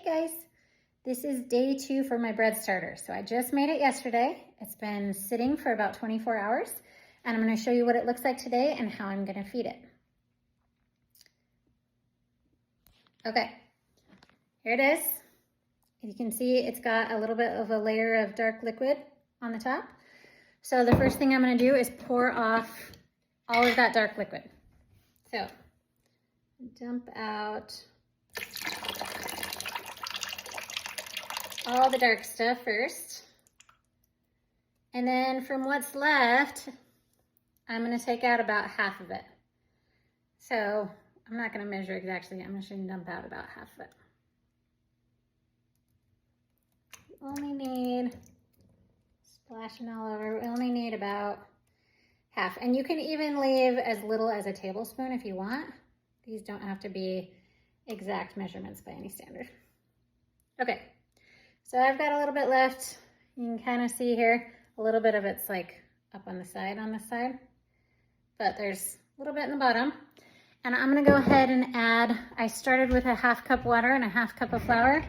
Hey guys, this is day 2 for my bread starter. So I just made it yesterday. It's been sitting for about 24 hours and I'm going to show you what it looks like today and how I'm going to feed it. Okay, here it is. You can see it's got a little bit of a layer of dark liquid on the top. So the first thing I'm going to do is pour off all of that dark liquid. So dump out all the dark stuff first. And then from what's left, I'm going to take out about half of it. So I'm not going to measure exactly. I'm just going to dump out about half of it. We only need, splashing all over, we only need about half. And you can even leave as little as a tablespoon if you want. These don't have to be exact measurements by any standard. Okay, so I've got a little bit left. You can kind of see here, a little bit of it's like up on the side, but there's a little bit in the bottom. And I'm gonna go ahead and add, I started with a 1/2 cup water and a 1/2 cup of flour.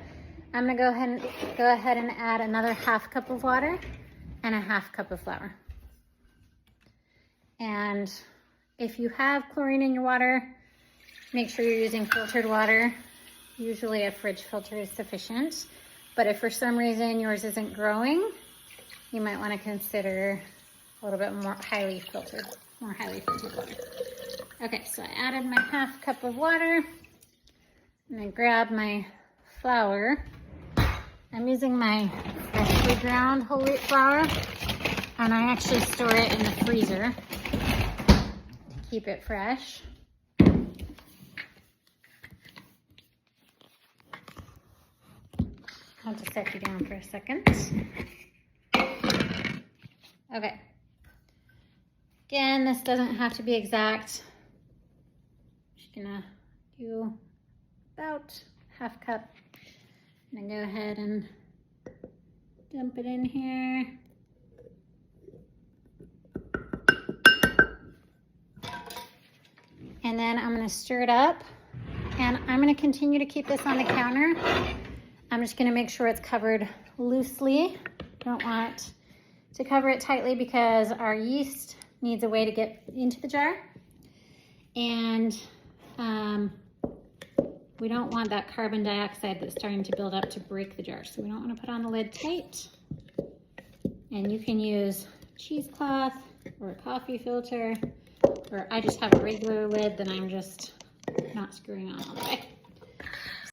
I'm gonna go ahead and add another 1/2 cup of water and a 1/2 cup of flour. And if you have chlorine in your water, make sure you're using filtered water. Usually a fridge filter is sufficient. But if for some reason yours isn't growing, you might want to consider a little bit more highly filtered water. Okay, so I added my 1/2 cup of water. And I grab my flour. I'm using my freshly ground whole wheat flour, and I actually store it in the freezer to keep it fresh. I'll just set you down for a second. Okay. Again, this doesn't have to be exact. I'm just gonna do about 1/2 cup. I'm gonna go ahead and dump it in here. And then I'm gonna stir it up. And I'm gonna continue to keep this on the counter. I'm just gonna make sure it's covered loosely. Don't want to cover it tightly because our yeast needs a way to get into the jar. And we don't want that carbon dioxide that's starting to build up to break the jar. So we don't want to put on the lid tight. And you can use cheesecloth or a coffee filter, or I just have a regular lid that I'm just not screwing on all the way.